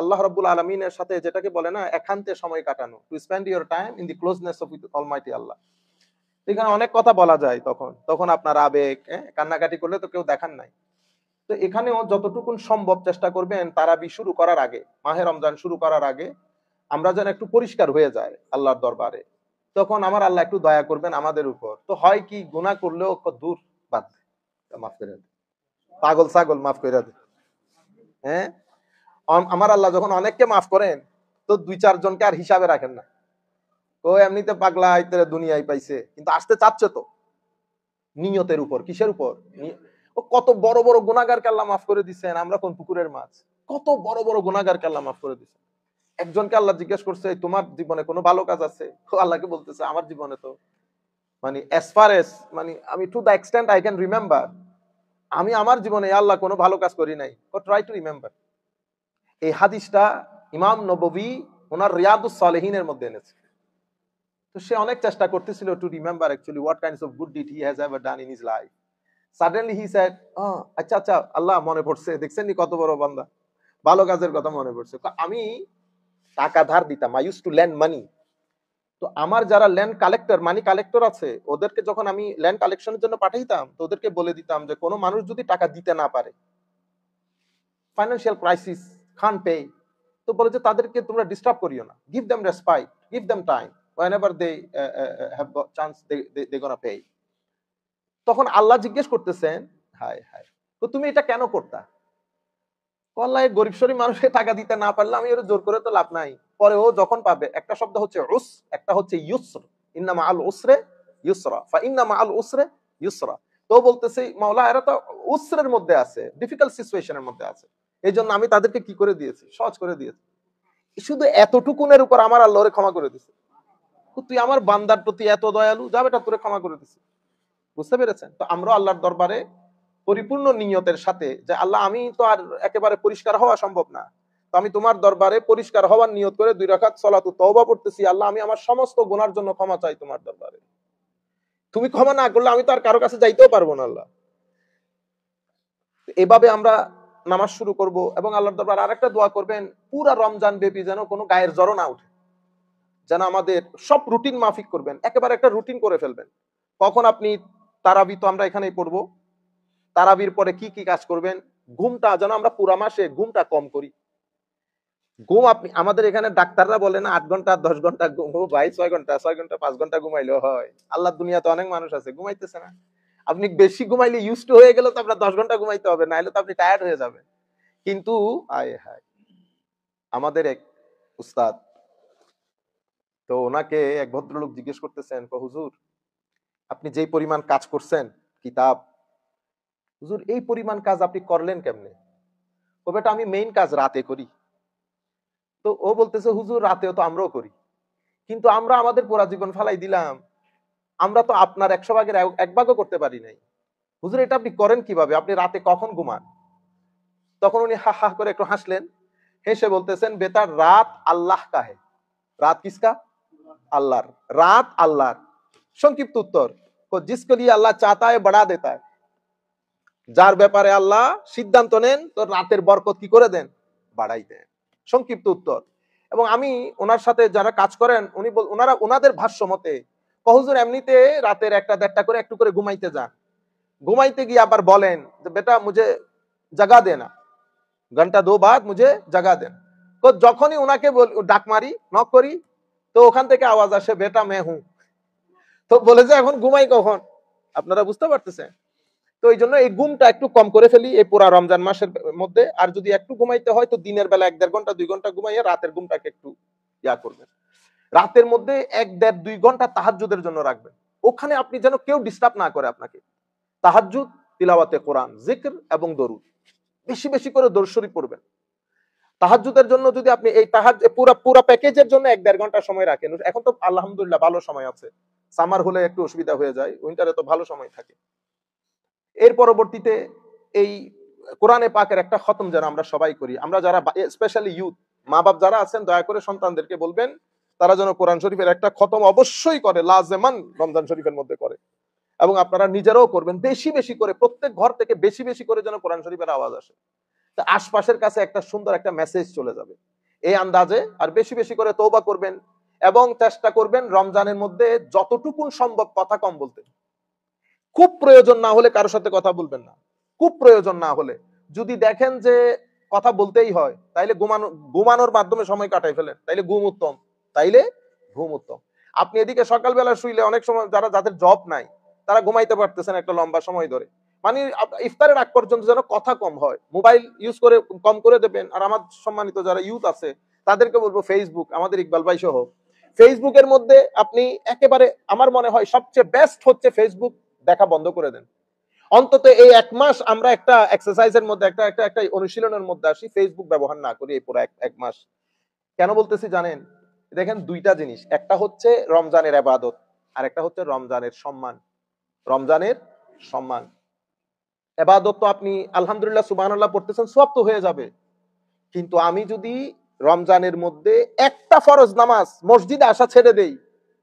আল্লাহ রাব্বুল আলামিনের সাথে যেটাকে বলে না একান্তে সময় কাটানো, to spend your time in the closeness of almighty Allah. এখানে অনেক কথা বলা যায়, তখন আপনার আবেগ, কান্নাকাটি করলে তো কেউ দেখান নাই। তো এখানেও যতটুকুন সম্ভব চেষ্টা করবেন তারাবি শুরু করার আগে, মাহে রমজান শুরু করার আগে আমরা যেন একটু পরিষ্কার হয়ে যায় আল্লাহর দরবারে। তখন আমার আল্লাহ একটু দয়া করবেন আমাদের উপর। তো হয় কি, গুনাহ করলেও দূর, বাদ দে, মাফ করে দে, পাগল ছাগল মাফ করে দে। হ্যাঁ, আমার আল্লাহ যখন অনেককে মাফ করেন তো 2-4 জনকে আর হিসাবে রাখেন না। ও এমনিতে পাগলা আইতে দুনিয়ায় পাইছে, কিন্তু আসতে চাচ্ছে তো নিয়তের উপর। কিসের উপর? ও কত বড় বড় গুনাহগারকে আল্লাহ মাফ করে দিচ্ছেন, আমরা কোন পুকুরের মাছ? কত বড় বড় গুনাহগারকে আল্লাহ মাফ করে দিচ্ছেন। একজনকে আল্লাহ জিজ্ঞেস করছে, তোমার জীবনে কোনো ভালো কাজ আছে? ও আল্লাহকে বলতেছে, আমার জীবনে তো মানে as far as মানে আমি to the extent I can remember, আমি আমার জীবনে আল্লাহ কোনো ভালো কাজ করি নাই। ও ট্রাই টু রিমেম্বার। এই হাদিসটা ইমাম নববী ওনার রিয়াদুস সালেহিনের মধ্যে এনেছে। তো সে অনেক চেষ্টা করতেছিল to remember actually what kinds of good did he has ever done in his life. Suddenly he said, আচ্ছা আচ্ছা আল্লাহ, মনে পড়ছে, দেখছেন নি কত বড় বান্দা, ভালো কাজের কথা মনে পড়ছে। আমি টাকা ধার দিতাম, আই ইউজড টু লেন্ড মানি। তো আমার যারা ল্যান্ড কালেক্টর, মানি কালেক্টর আছে, ওদেরকে যখন আমি ল্যান্ড কালেকশনের জন্য পাঠাইতাম তো ওদেরকে বলে দিতাম যে কোনো মানুষ যদি টাকা দিতে না পারে, ফাইন্যান্সিয়াল ক্রাইসিস, খান পে, তো বলে যে তাদেরকে তোমরা ডিস্টার্ব করিও না, give them respite, give them time, whenever they have got chance they gonna pay। তখন আল্লাহ জিজ্ঞেস করতেছেন, হায় হায়, তো তুমি এটা কেন করতা? আল্লাহ, গরিব শরীফ মানুষকে টাকা দিতে না পারলে আমি ওর জোর করে তো লাভ নাই। পরে ও যখন পাবে, একটা শব্দ হচ্ছে উস, একটা হচ্ছে ইউসর, ইন্না মাআল উসরে ইউসরা, ফা ইন্না মাআল উসরে ইউসরা। তো বলতেছে মাওলা, এরা তো উসরের মধ্যে আছে, ডিফিকাল্ট সিচুয়েশনের মধ্যে আছে, এই জন্য আমি তাদেরকে কি করে দিয়েছি, সহজ করে দিয়েছি। শুধু এতটুকুনের উপর আমার আল্লাহরে ক্ষমা করে দিছে। তুই আমার বান্দার প্রতি এত দয়ালু, যা বেটা তোরে ক্ষমা করে দিছে। বুঝতে পেরেছেন? তো আমরা আল্লাহর দরবারে পরিপূর্ণ নিয়তের সাথে যে আল্লাহ, আমি তো আর একেবারে পরিষ্কার হওয়া সম্ভব না, তো আমি তোমার দরবারে পরিষ্কার হওয়ার নিয়ত করে 2 রাকাত সালাতু তওবা পড়তেছি। আল্লাহ, আমি আমার সমস্ত গুনার জন্য ক্ষমা চাই তোমার দরবারে। তুমি ক্ষমা না করলে আমি তো আর কারো কাছে যাইতেও পারবো না আল্লাহ। এভাবে আমরা নামাজ শুরু করব এবং আল্লাহর দরবারে আরেকটা দোয়া করবেন, পুরা রমজান ব্যাপী যেন কোনো গায়ের জ্বর না উঠে, যেন আমাদের সব রুটিন মাফিক করবেন, একেবারে একটা রুটিন করে ফেলবেন। কখন আপনি তারাবি তো আমরা এখানেই পড়বো, তারাবির পরে কি কি কাজ করবেন, ঘুমটা যেন আমরা পুরা মাসে ঘুমটা কম করি। ঘুম, আপনি আমাদের এখানে ডাক্তাররা বলে না 8 ঘন্টা 10 ঘন্টা ঘুম, ভাই 6 ঘন্টা 5 ঘন্টা ঘুমাইলেও হয়। আল্লাহ দুনিয়াতে অনেক মানুষ আছে ঘুমাইতেছে না। আপনি বেশি ঘুমাইলে ইউজ টু হয়ে গেলে তো আপনার 10 ঘন্টা ঘুমাইতে হবে, না হলে তো আপনি টায়ার্ড হয়ে যাবেন। কিন্তু আয় হায়, আমাদের এক উস্তাদ, তো ওনাকে এক ভদ্রলোক জিজ্ঞেস করতেছেন, হুজুর আপনি যেই পরিমাণ কাজ করছেন কিতাব, হুজুর এই পরিমাণ কাজ আপনি করলেন কেমনে? ও বেটা, আমি মেইন কাজ রাতে করি। তো ও বলতেছে, হুজুর রাতেও তো আমরাও করি, কিন্তু আমরা আমাদের পুরা জীবন ফালাই দিলাম, আমরা তো আপনার 100 ভাগের 1 ভাগও করতে পারি নাই। হুজুর এটা আপনি করেন কিভাবে, আপনি রাতে কখন ঘুমান? তখন উনি হা হা করে একটু হাসলেন, হেসে বলতেছেন, বেটা রাত আল্লাহ কা হে। রাত কিসকা? আল্লাহর। রাত আল্লাহর। সংক্ষিপ্ত উত্তর, জিসকে লিয়ে আল্লাহ চাহতা है बढ़ा देता है। যার ব্যাপারে আল্লাহ সিদ্ধান্ত নেন তো রাতের বরকত কি করে দেন? বাড়াই দেন। সংক্ষিপ্ত উত্তর। এবং আমি ওনার সাথে যারা কাজ করেন, ওনারা ওনাদের ভাষ্য মতে, হুজুর এমনিতে রাতের 1টা 1.5টা করে একটু করে ঘুমাইতে যান, ঘুমাইতে গিয়ে আবার বলেন যে বেটা মুঝে জাগা দেনা, ঘন্টা 2 বাদ মুঝে জাগা দেন। তো যখনই ওনাকে ডাক মারি, নক করি, তো ওখান থেকে আওয়াজ আসে, বেটা মে হুঁ। তো বলে যে এখন ঘুমাই কখন? আপনারা বুঝতে পারতেছেন? তো এই জন্য এই ঘুমটা একটু কম করে ফেলি এই পুরা রমজান মাসের মধ্যে। আর যদি একটু ঘুমাইতে হয় তো দিনের বেলা 1-1.5 ঘন্টা 2 ঘন্টা ঘুমাইয়া রাতের ঘুমটাকে একটু ইয়া করবেন। রাতের মধ্যে 1-1.5-2 ঘন্টা তাহাজ্জুদের জন্য রাখবেন। ওখানে আপনি যেন কেউ ডিস্টার্ব না করে আপনাকে। তাহাজ্জুদ, তিলাওয়াতে কোরআন, জিকির এবং দরুদ, বেশি বেশি করে দরুদ শরীফ পড়বেন। তাহাজ্জুদের জন্য যদি আপনি এই পুরা প্যাকেজের জন্য 1-1.5 ঘন্টা সময় রাখেন, এখন তো আলহামদুলিল্লাহ ভালো সময় আছে, সামার হলে একটু অসুবিধা হয়ে যায়, উইন্টারে তো ভালো সময় থাকে। এর পরবর্তীতে এই কোরআনে পাকের একটা খতম যেন আমরা সবাই করি। আমরা যারা স্পেশালি ইউথ, মা বাপ যারা আছেন, দয়া করে সন্তানদেরকে বলবেন তারা যেন কোরআন শরীফের একটা খতম অবশ্যই করে, লাজেমান রমজান শরীফের মধ্যে করে। এবং আপনারা নিজেরাও করবেন বেশি বেশি করে, প্রত্যেক ঘর থেকে বেশি বেশি করে যেন কোরআন শরীফের আওয়াজ আসে। তো আশপাশের কাছে একটা সুন্দর একটা মেসেজ চলে যাবে এই আন্দাজে। আর বেশি বেশি করে তওবা করবেন এবং চেষ্টা করবেন রমজানের মধ্যে যতটুকুন সম্ভব কথা কম বলতে। খুব প্রয়োজন না হলে কারোর সাথে কথা বলবেন না। খুব প্রয়োজন না হলে, যদি দেখেন যে কথা বলতেই হয়, তাইলে ঘুমানোর মাধ্যমে সময় কাটাই ফেলেন, তাইলে ঘুম উত্তম। তাইলে ঘুম উত্তম। আপনি এদিকে সকালবেলা শুইলে অনেক সময় যাদের জব নাই তারা ঘুমাইতে পারতেছেন একটা লম্বা সময় ধরে। মানে ইফতারের আগ পর্যন্ত যেন কথা কম হয়, মোবাইল ইউজ করে কম করে দেবেন। আর আমার সম্মানিত যারা ইউথ আছে তাদেরকে বলবো, ফেসবুক, আমাদের ইকবাল ভাই সহ ফেসবুকের মধ্যে আপনি একেবারে, আমার মনে হয় সবচেয়ে বেস্ট হচ্ছে ফেসবুক দেখা বন্ধ করে দেন। অন্তত এই 1 মাস আমরা একটা এক্সারসাইজের মধ্যে, একটা অনুশীলনের মধ্যে আসি, ফেসবুক ব্যবহার না করি এই পুরো এক মাস। কেন বলতেছি জানেন? দেখেন দুইটা জিনিস, একটা হচ্ছে রমজানের ইবাদত, আর একটা হচ্ছে রমজানের সম্মান। রমজানের সম্মান, ইবাদত তো আপনি আলহামদুলিল্লাহ সুবহানাল্লাহ পড়তেছেন, সওয়াব তো হয়ে যাবে। কিন্তু আমি যদি রমজানের মধ্যে একটা ফরজ নামাজ মসজিদে আসা ছেড়ে দেই,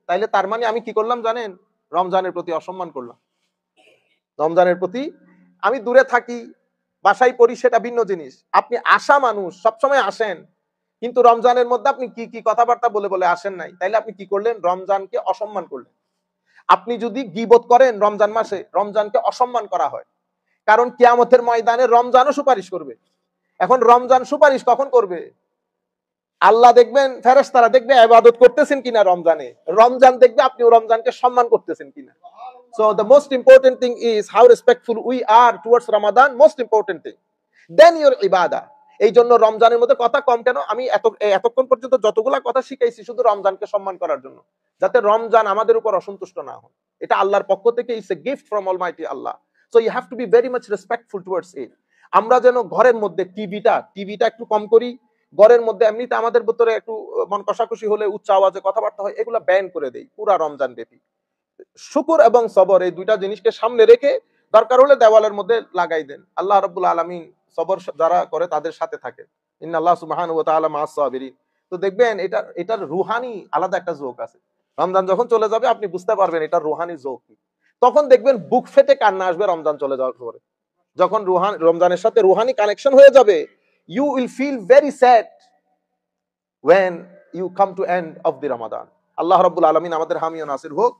তাইলে তার মানে আমি কি করলাম জানেন? রমজানের প্রতি অসম্মান করলাম। রমজানের প্রতি, আমি দূরে থাকি, বাসায় পড়ি, সেটা ভিন্ন জিনিস। আপনি আসা মানুষ, সবসময় আসেন, কিন্তু রমজানের মধ্যে আপনি কি কি কথাবার্তা বলে বলে আসেন নাই, তাইলে আপনি কি করলেন? রমজানকে অসম্মান করলেন। আপনি যদি গীবত করেন রমজান মাসে, রমজানকে অসম্মান করা হয়। কারণ কিয়ামতের ময়দানে রমজানও সুপারিশ করবে। এখন রমজান সুপারিশ কখন করবে? আল্লাহ দেখবেন, ফেরেশতারা দেখবে ইবাদত করতেছেন কিনা রমজানে, রমজান দেখবে আপনিও রমজানকে সম্মান করতেছেন কিনা। So the most important thing is how respectful we are towards Ramadan, most important thing. Then your ibadah. এই জন্য রমজানের মধ্যে কথা কম কেন? আমি এতক্ষণ পর্যন্ত যতগুলা কথা শিখাইছি শুধু রমজানকে সম্মান করার জন্য, যাতে রমজান আমাদের উপর অসন্তুষ্ট না হয়। এটা আল্লাহর পক্ষ থেকে, it's a gift from almighty Allah. So you have to be very much respectful towards it. আমরা যেন ঘরের মধ্যে টিভিটা একটু কম করি। ঘরের মধ্যে এমনিতে আমাদের ভিতরে একটু মন কষাকষি হলে উচ্চ আওয়াজে কথাবার্তা হয়, এগুলো ব্যান করে দেই পুরা রমজান ব্যাপী। শুকর এবং সবর, এই দুইটা জিনিসকে সামনে রেখে দরকার হলে দেওয়ালের মধ্যে লাগাই দেন। আল্লাহ রাব্বুল আলামিন সবর যারা করে তাদের সাথে থাকে। ইন্নাল্লাহ সুবহানাহু ওয়া তাআলা মা'আস সাবিরিন। তো দেখবেন এটার রুহানি আলাদা একটা জোক আছে। রমজান যখন চলে যাবে আপনি বুঝতে পারবেন এটা রুহানি জোক কি। তখন দেখবেন বুক ফেটে কান্না আসবে রমজান চলে যাওয়ার পরে। যখন রমজানের সাথে রুহানি কানেকশন হয়ে যাবে, you will feel very sad when you come to end of the Ramadan. আল্লাহ রাব্বুল আলামিন আমাদের হামি ও নাসির হোক।